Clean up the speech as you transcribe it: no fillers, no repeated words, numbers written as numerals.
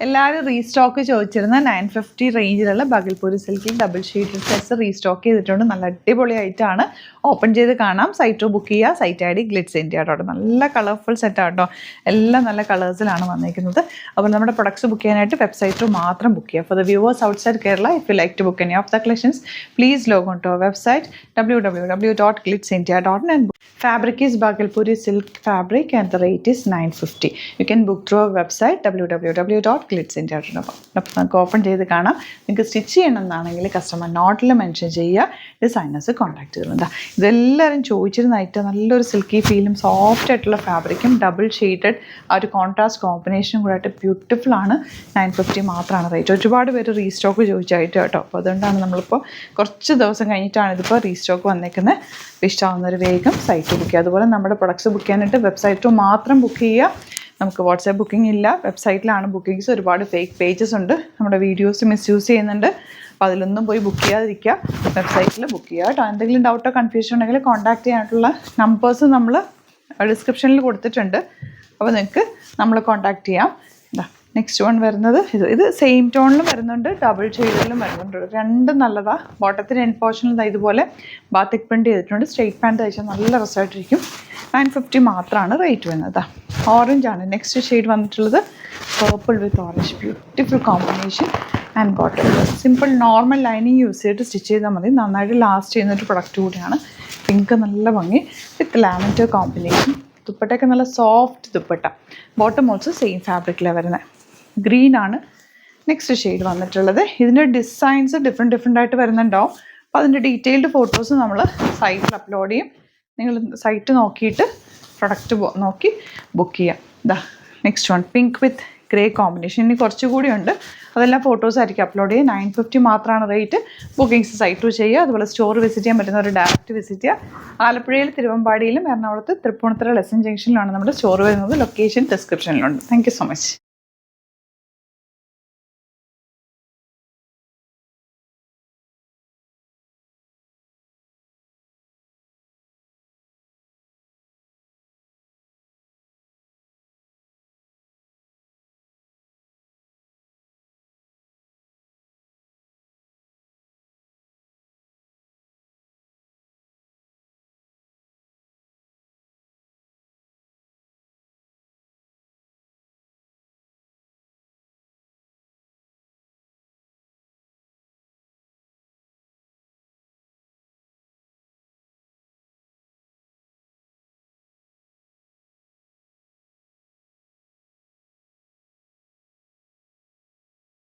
എല്ലാവരും റീസ്റ്റോക്ക് ചോദിച്ചിരുന്ന 950 റേഞ്ചിലുള്ള ബഗൽപൂരി സിൽക്കിൽ double sheathed sets restock ചെയ്തിട്ടുണ്ട്. നല്ല അടിപൊളിയായിട്ടാണ്. ഓപ്പൺ ചെയ്ത് കാണാം. സൈറ്റ് ബുക്ക് ചെയ്യുക. സൈറ്റ് ID ഗ്ലിറ്റ്സ് ഇന്ത്യ കേട്ടോ. നല്ല കളർഫുൾ സെറ്റാട്ടോ. എല്ലാം നല്ല കളേഴ്സിലാണ് വന്നിരിക്കുന്നത്. അപ്പോൾ നമ്മുടെ പ്രൊഡക്ട്സ് ബുക്ക് ചെയ്യാനായിട്ട് വെബ്സൈറ്റ് മാത്രം ബുക്ക് ചെയ്യുക. For the viewers outside Kerala, if you like to book any of the collections, please log on to our website www.glitzindia.in. Fabric is Bhagalpuri silk fabric and the rate is 950. You can book through our website www.glitzindia.in. അപ്പോൾ നമുക്ക് open ചെയ്ത് കാണാം. നിങ്ങൾക്ക് stitch ചെയ്യണമെന്നാണെങ്കിൽ customer നോട്ടിൽ mention ചെയ്യുക. Designers contact ചെയ്യുന്നുണ്ട്. ഇതെല്ലാവരും ചോദിച്ചിരുന്ന item. നല്ലൊരു സിൽക്കി ഫീലും സോഫ്റ്റ് ആയിട്ടുള്ള ഫാബ്രിക്കും ഡബിൾ ഷെയ്ഡഡ് ആ ഒരു കോൺട്രാസ്റ്റ് കോമ്പിനേഷനും കൂടെ ആയിട്ട് ബ്യൂട്ടിഫുൾ ആണ്. 950 മാത്രമാണ് റേറ്റ്. ഒരുപാട് പേര് റീസ്റ്റോക്ക് ചോദിച്ചായിട്ട് കേട്ടോ. അപ്പോൾ അതുകൊണ്ടാണ് നമ്മളിപ്പോൾ കുറച്ച് ദിവസം കഴിഞ്ഞിട്ടാണ് ഇതിപ്പോൾ റീസ്റ്റോക്ക് വന്നേക്കുന്നത്. ഇഷ്ടമാവുന്നൊരു വേഗം സൈറ്റ് ബുക്ക് ചെയ്യുക. അതുപോലെ നമ്മുടെ പ്രൊഡക്ട്സ് ബുക്ക് ചെയ്യാനായിട്ട് വെബ്സൈറ്റ് മാത്രം ബുക്ക് ചെയ്യുക. നമുക്ക് വാട്സാപ്പ് ബുക്കിംഗ് ഇല്ല. വെബ്സൈറ്റിലാണ് ബുക്കിങ്സ്. ഒരുപാട് ഫേക്ക് പേജസ് ഉണ്ട്. നമ്മുടെ വീഡിയോസ് മിസ്യൂസ് ചെയ്യുന്നുണ്ട്. അപ്പോൾ അതിലൊന്നും പോയി ബുക്ക് ചെയ്യാതിരിക്കുക. വെബ്സൈറ്റിൽ ബുക്ക് ചെയ്യുക കേട്ടോ. എന്തെങ്കിലും ഡൗട്ടോ കൺഫ്യൂഷൻ ഉണ്ടെങ്കിൽ കോൺടാക്ട് ചെയ്യാനായിട്ടുള്ള നമ്പേഴ്സ് നമ്മൾ ഡിസ്ക്രിപ്ഷനിൽ കൊടുത്തിട്ടുണ്ട്. അപ്പോൾ നിങ്ങൾക്ക് നമ്മൾ കോൺടാക്ട് ചെയ്യാം. നെക്സ്റ്റ് വൺ വരുന്നത് ഇത് സെയിം ടോണിലും വരുന്നുണ്ട്, ഡബിൾ ഷെയ്ഡിലും വരുന്നുണ്ട്. രണ്ടും നല്ലതാണ്. ബോട്ടത്തിന് എൻ പോർഷനിൽ ഇതുപോലെ ബാത്തിക് പ്രിൻറ്റ് ചെയ്തിട്ടുണ്ട്. സ്ട്രെയിറ്റ് പാൻറ്റ് തയ്ച്ചാൽ നല്ല രസമായിട്ടിരിക്കും. 950 മാത്രമാണ് റേറ്റ് വരുന്നത്. ഓറഞ്ച് ആണ് നെക്സ്റ്റ് ഷെയ്ഡ് വന്നിട്ടുള്ളത്. Purple with orange, beautiful combination and bottom. Simple normal lining use ചെയ്തിട്ട് സ്റ്റിച്ച് ചെയ്താൽ മതി. നന്നായിട്ട് ലാസ്റ്റ് ചെയ്യുന്നൊരു പ്രൊഡക്റ്റ് കൂടിയാണ്. പിങ്ക് നല്ല ഭംഗി വിത്ത് ലാവൻഡർ കോമ്പിനേഷൻ. ദുപ്പട്ടയൊക്കെ നല്ല soft dupatta. Bottom also same ഫാബ്രിക്കിലാണ് വരുന്നത്. ഗ്രീൻ ആണ് നെക്സ്റ്റ് ഷെയ്ഡ് വന്നിട്ടുള്ളത്. ഇതിൻ്റെ ഡിസൈൻസ് ഡിഫറെൻ്റ് ആയിട്ട് വരുന്നുണ്ടാവും. അപ്പോൾ അതിൻ്റെ ഡീറ്റെയിൽഡ് ഫോട്ടോസ് നമ്മൾ സൈറ്റിൽ അപ്ലോഡ് ചെയ്യും. നിങ്ങൾ സൈറ്റ് നോക്കിയിട്ട് പ്രൊഡക്റ്റ് നോക്കി ബുക്ക് ചെയ്യാം. നെക്സ്റ്റ് വൺ പിങ്ക് വിത്ത് ഗ്രേ കോമ്പിനേഷൻ. ഇനി കുറച്ചുകൂടി ഉണ്ട്. അതെല്ലാം ഫോട്ടോസ് ആയിരിക്കും അപ്ലോഡ് ചെയ്യുക. 950 മാത്രമാണ് റേറ്റ്. ബുക്കിങ്സ് സൈറ്റ് ചെയ്യുക. അതുപോലെ സ്റ്റോർ വിസിറ്റ് ചെയ്യാൻ പറ്റുന്നവർ ഡയറക്റ്റ് വിസിറ്റ് ചെയ്യുക. ആലപ്പുഴയിൽ, തിരുവമ്പാടിയിലും എറണാകുളത്ത് തൃപ്പൂണിത്തുറ ലെസൺ ജംഗ്ഷനിലാണ് നമ്മുടെ സ്റ്റോർ വരുന്നത്. ലൊക്കേഷൻ ഡിസ്ക്രിപ്ഷനിലുണ്ട്. Thank you so much.